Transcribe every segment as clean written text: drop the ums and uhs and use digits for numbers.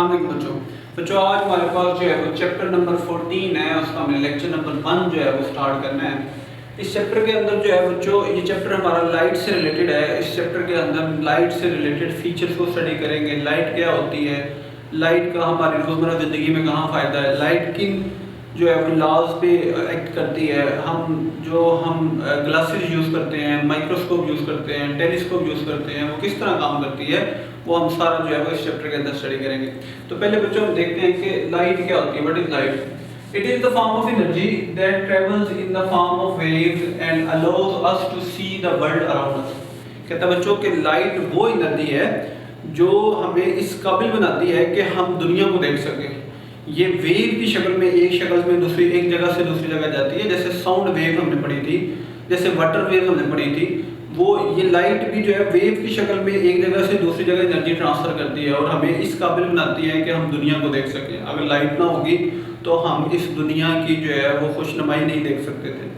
अस्सलाम वालेकुम बच्चों आज हमारे पास जो है वो चैप्टर नंबर 14 है, उसका हमने लेक्चर नंबर 1 जो है वो स्टार्ट करना है। इस चैप्टर के अंदर जो है बच्चों ये चैप्टर हमारा लाइट से रिलेटेड है। इस चैप्टर के अंदर लाइट से रिलेटेड फीचर्स को स्टडी करेंगे। लाइट क्या होती है, लाइट का हमारी रोज़मर्रा ज़िंदगी में कहाँ फ़ायदा है, लाइट किन जो है वो लॉज पे एक्ट करती है, हम ग्लासेस यूज़ करते हैं, माइक्रोस्कोप यूज़ करते हैं, टेलीस्कोप यूज़ करते हैं, वो किस तरह काम करती है, वो हम सारा जो है वो इस चैप्टर के अंदर स्टडी करेंगे। तो पहले बच्चों हम देखते हैं कि लाइट क्या होती है। What is light? It is the form of energy that travels in the form of waves and allows us to see the world around us. कहता है बच्चों कि लाइट वो एनर्जी है जो हमें इस काबिल बनाती है कि हम दुनिया को देख सकें। ये वेव की शक्ल में एक शक्ल में दूसरी एक जगह से दूसरी जगह जाती है। जैसे साउंड वेव हमने पढ़ी थी, जैसे वाटर वेव हमने पढ़ी थी, वो ये लाइट भी जो है वेव की शक्ल में एक जगह से दूसरी जगह एनर्जी ट्रांसफर करती है और हमें इस काबिल बनाती है कि हम दुनिया को देख सकें। अगर लाइट ना होगी तो हम इस दुनिया की जो है वो खुशनुमाई नहीं देख सकते थे।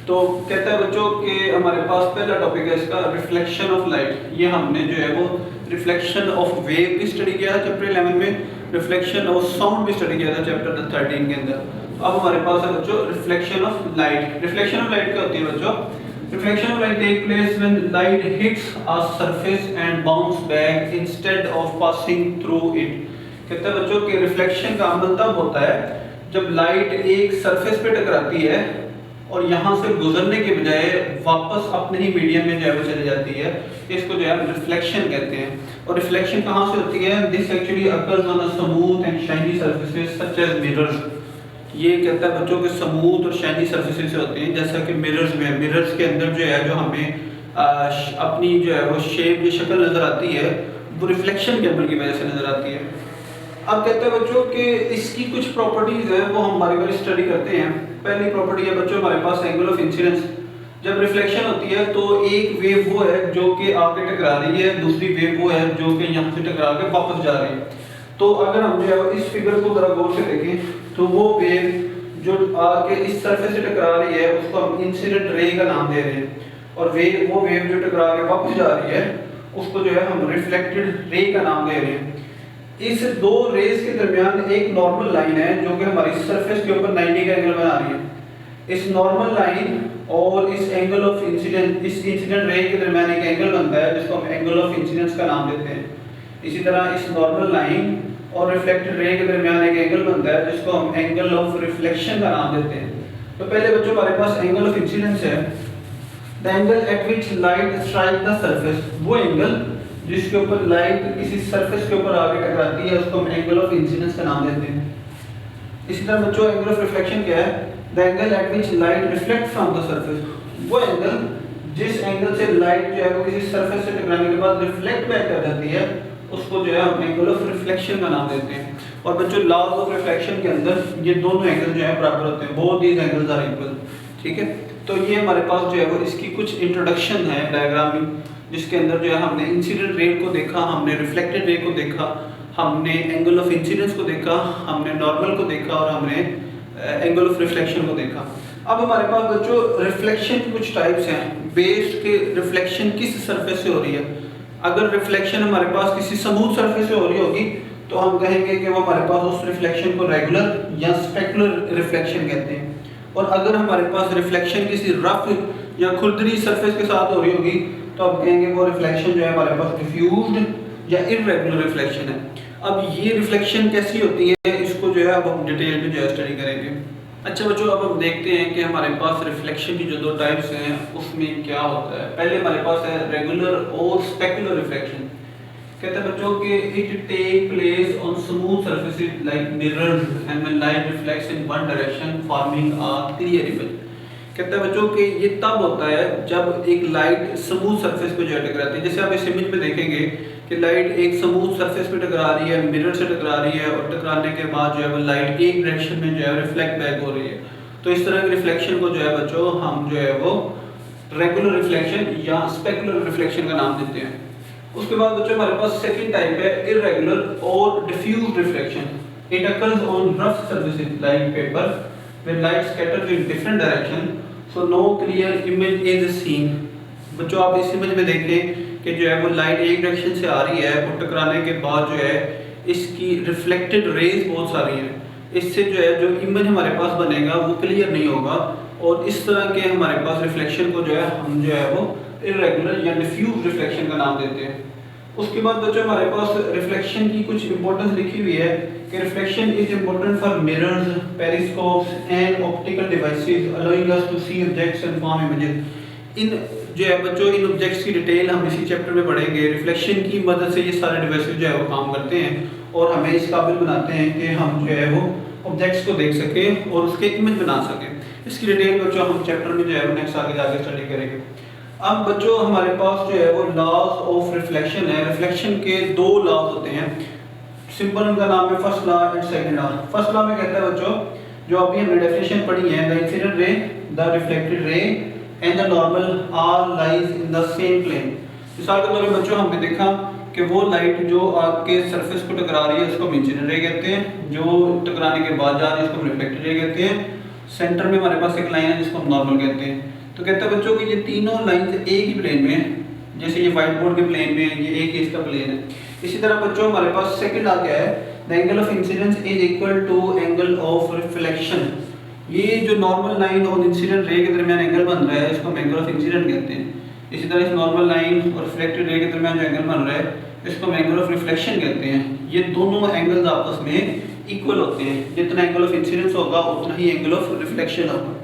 तो कहता है बच्चों कि हमारे पास पहला टॉपिक है इसका रिफ्लेक्शन ऑफ लाइट। ये हमने जो है वो रिफ्लेक्शन ऑफ वेव भी स्टडी किया था चैप्टर 11 में, रिफ्लेक्शन ऑफ साउंड भी स्टडी किया था चैप्टर 13 के अंदर। अब हमारे पास है बच्चों reflection of light. Reflection of light क्या होती है बच्चों? Reflection of light take place when light hits a surface and bounce back instead of passing through it। कहते हैं बच्चों कि रिफ्लेक्शन का अमल तब होता है जब लाइट एक सरफेस पे टकराती है और यहाँ से गुजरने के बजाय वापस अपने ही मीडियम में जो है वो चली जाती है। इसको जो है रिफ्लेक्शन कहते हैं। और रिफ्लेक्शन कहाँ से होती है? This actually occurs on a smooth and shiny surfaces such as mirrors. ये कहता है बच्चों के स्मूथ और शाइनी सर्फेसेस से होते हैं, जैसा कि मिरर्स में। मिरर्स के अंदर जो है जो हमें अपनी जो है वो शेप या शक्ल नज़र आती है, वो रिफ्लेक्शन के अमल की वजह से नज़र आती है। अब कहते हैं बच्चों कि इसकी कुछ प्रॉपर्टीज़ हैं, वो हम बारी बारी स्टडी करते हैं। पहली प्रॉपर्टी है बच्चों हमारे पास एंगल ऑफ इंसिडेंस। जब रिफ्लेक्शन होती है तो एक वेव वो है जो कि आके टकरा रही है, दूसरी वेव वो है जो कि यहाँ से टकरा के वापस जा रही है। तो अगर हम जो है इस फिगर को जरा गौर से देखें तो वो वेव जो आके इस सरफेस से टकरा रही है उसको हम इंसिडेंट रे का नाम दे रहे हैं, और वो वेव जो टकरा के वापस जा रही है उसको जो है हम रिफ्लेक्टेड रे का नाम दे रहे हैं। इस दो रेज के दरमियान एक नॉर्मल लाइन है जो कि हमारी सरफेस के ऊपर 90 का एंगल बना रही है। इस नॉर्मल लाइन और इस एंगल ऑफ इंसिडेंट, इस इंसिडेंट रे के दरमियान एक एंगल बनता है जिसको हम एंगल ऑफ इंसिडेंस का नाम देते हैं। इसी तरह इस नॉर्मल लाइन और रिफ्लेक्टेड रे के दरमियान एक एंगल बनता है जिसको हम एंगल ऑफ रिफ्लेक्शन का नाम देते हैं। तो पहले बच्चों हमारे पास एंगल ऑफ इंसिडेंस है, the angle eight which light strike the surface. वो एंगल जिसके ऊपर लाइट किसी सरफेस के ऊपर आके टकराती है उसको हम एंगल ऑफ इंसिडेंस का नाम देते हैं। इसी तरह बच्चों एंगल ऑफ रिफ्लेक्शन क्या है? The angle eight which light reflect from the surface. वो एंगल जिस एंगल से लाइट जो है वो किसी सरफेस से टकराने के बाद रिफ्लेक्ट बैक कर जाती है उसको जो है हम एंगल ऑफ रिफ्लेक्शन का नाम देते हैं। और बच्चों लॉज ऑफ रिफ्लेक्शन के अंदर ये दोनों एंगल जो है बराबर होते हैं, both these angles are equal. ठीक है, तो ये हमारे पास जो है वो इसकी कुछ इंट्रोडक्शन है डायग्रामिंग, जिसके अंदर जो है हमने इंसिडेंट रे को देखा, हमने रिफ्लेक्टेड रे को देखा, हमने एंगल ऑफ इंसिडेंस को देखा, हमने नॉर्मल को देखा और हमने एंगल ऑफ रिफ्लेक्शन को देखा। अब हमारे पास बच्चों रिफ्लेक्शन की कुछ टाइप्स हैं बेस्ड के रिफ्लेक्शन किस सरफेस से हो रही है। अगर रिफ्लेक्शन हमारे पास किसी स्मूथ सरफेस से हो रही होगी तो हम कहेंगे कि वो हमारे पास उस रिफ्लेक्शन को रेगुलर या स्पेकुलर रिफ्लेक्शन कहते हैं। और अगर हमारे पास रिफ्लेक्शन किसी रफ या खुरदरी सरफेस के साथ हो रही होगी तो हम कहेंगे वो रिफ्लेक्शन जो है हमारे पास डिफ्यूज्ड या इर्रेगुलर रिफ्लेक्शन है। अब ये रिफ्लेक्शन कैसी होती है इसको जो है अब हम डिटेल में जो है स्टडी करेंगे। अच्छा बच्चों अब हम देखते हैं कि हमारे पास रिफ्लेक्शन की जो दो टाइप्स हैं उसमें क्या होता है। पहले हमारे पास है रेगुलर और स्पेकुलर रिफ्लेक्शन। कहते हैं बच्चों कि it take place on smooth surfaces like mirrors and when light reflects in one direction forming a clear image. कहते हैं बच्चों कि ये तब होता है जब एक लाइट स्मूथ सरफेस पे जो है टकराती है। जैसे आप इस इमेज में देखेंगे कि लाइट एक स्मूथ सरफेस पे टकरा रही है, मिरर से टकरा रही है और टकराने के बाद जो है वो लाइट एक डायरेक्शन में जो है रिफ्लेक्ट बैक हो रही है। तो इस तरह के रिफ्लेक्शन को जो है बच्चों हम जो है वो रेगुलर रिफ्लेक्शन या स्पेकुलर रिफ्लेक्शन का नाम देते हैं। उसके बाद बच्चों हमारे पास सेकंड टाइप है इर्रेगुलर और diffused reflection. It occurs on rough surfaces like paper when light scatters in different direction so no clear image is seen। बच्चों आप इस इमेज में देखें कि जो है वो लाइट एक डायरेक्शन से आ रही है और टकराने के बाद जो है इसकी रिफ्लेक्टेड रेज बहुत सारी हैं, इससे जो है जो इमेज हमारे पास बनेगा वो क्लियर नहीं होगा, और इस तरह के हमारे पास रिफ्लेक्शन को जो है हम जो है वो इरेगुलर या डिफ्यूज रिफ्लेक्शन का नाम देते हैं। उसके बाद बच्चों हमारे पास रिफ्लेक्शन की कुछ इंपॉर्टेंस लिखी हुई है कि reflection is important for mirrors, periscopes and optical devices allowing us to see objects and form images. इन जो है बच्चों इन ऑब्जेक्ट्स की डिटेल हम इसी चैप्टर में पढ़ेंगे। रिफ्लेक्शन की मदद से ये सारे डिवाइसेस जो है वो काम करते हैं और हमें इस काबिल बनाते हैं कि हम जो है वो ऑब्जेक्ट्स को देख सकें और उसके इमेज बना सकें। इसकी डिटेल बच्चों हम चैप्टर में जो है वो नेक्स्ट आगे जाके स्टडी करेंगे। अब बच्चों हमारे पास जो है वो लॉज ऑफ रिफ्लेक्शन है। रिफ्लेक्शन के दो लॉज होते हैं, सिंपल उनका नाम है first law and second law. First law में कहता है बच्चों, जो अभी हमने डेफिनेशन पढ़ी है, the incident ray, the reflected ray and the normal are lies in the same plane. मिसाल के तौर पर बच्चों हमने देखा कि वो लाइट जो आपके सरफेस को टकरा रही है उसको हम इंसिडेंट रे कहते हैं, जो टकराने के बाद जा रही है उसको हम रिफ्लेक्टेड रे कहते हैं। सेंटर में हमारे पास एक लाइन है जिसको हम नॉर्मल कहते हैं। तो कहता है बच्चों कि ये तीनों लाइंस एक ही प्लेन में, जैसे ये व्हाइट बोर्ड के प्लेन में ये एक ही इसका प्लेन है। इसी तरह बच्चों हमारे पास सेकंड आ गया है, the angle of incidence is equal to angle of reflection. ये जो नॉर्मल लाइन और इंसिडेंट रे के दरमियान एंगल बन रहा है इसको हम एंगल ऑफ इंसिडेंट कहते हैं। इसी तरह इस नॉर्मल लाइन और रिफ्लेक्टेड रे के दरमियान जो एंगल बन रहा है इसको हम एंगल ऑफ रिफ्लेक्शन कहते हैं। ये दोनों एंगल्स आपस में इक्वल होते हैं, जितना एंगल ऑफ इंसिडेंस होगा उतना ही एंगल ऑफ रिफ्लेक्शन होगा।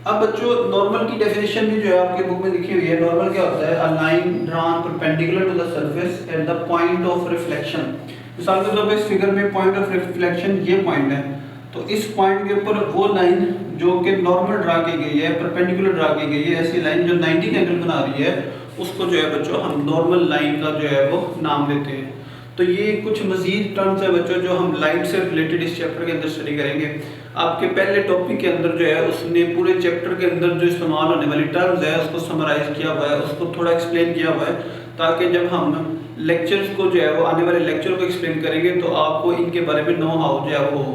अब बच्चों नॉर्मल की डेफिनेशन भी जो है आपके बुक में लिखी हुई है। नॉर्मल क्या होता है, a line drawn perpendicular to the surface at the point of reflection. मिसाल के तौर पे इस फिगर में पॉइंट ऑफ रिफ्लेक्शन ये पॉइंट है, तो इस पॉइंट के ऊपर वो लाइन जो कि नॉर्मल ड्रा की गई है, परपेंडिकुलर ड्रा की गई है, ऐसी लाइन जो 90 एंगल बना रही है उसको जो है बच्चों हम नॉर्मल लाइन का जो है वो नाम देते हैं। तो ये कुछ मजीद टर्म्स है बच्चों जो हम लाइट से रिलेटेड इस चैप्टर के अंदर स्टडी करेंगे। आपके पहले टॉपिक के अंदर जो है उसने पूरे चैप्टर के अंदर जो इस्तेमाल होने वाली टर्म्स है उसको समराइज किया हुआ है, उसको थोड़ा एक्सप्लेन किया हुआ है, ताकि जब हम लेक्चर्स को जो है वो आने वाले लेक्चर को एक्सप्लेन करेंगे तो आपको इनके बारे में नो हाउ जो है वो हो।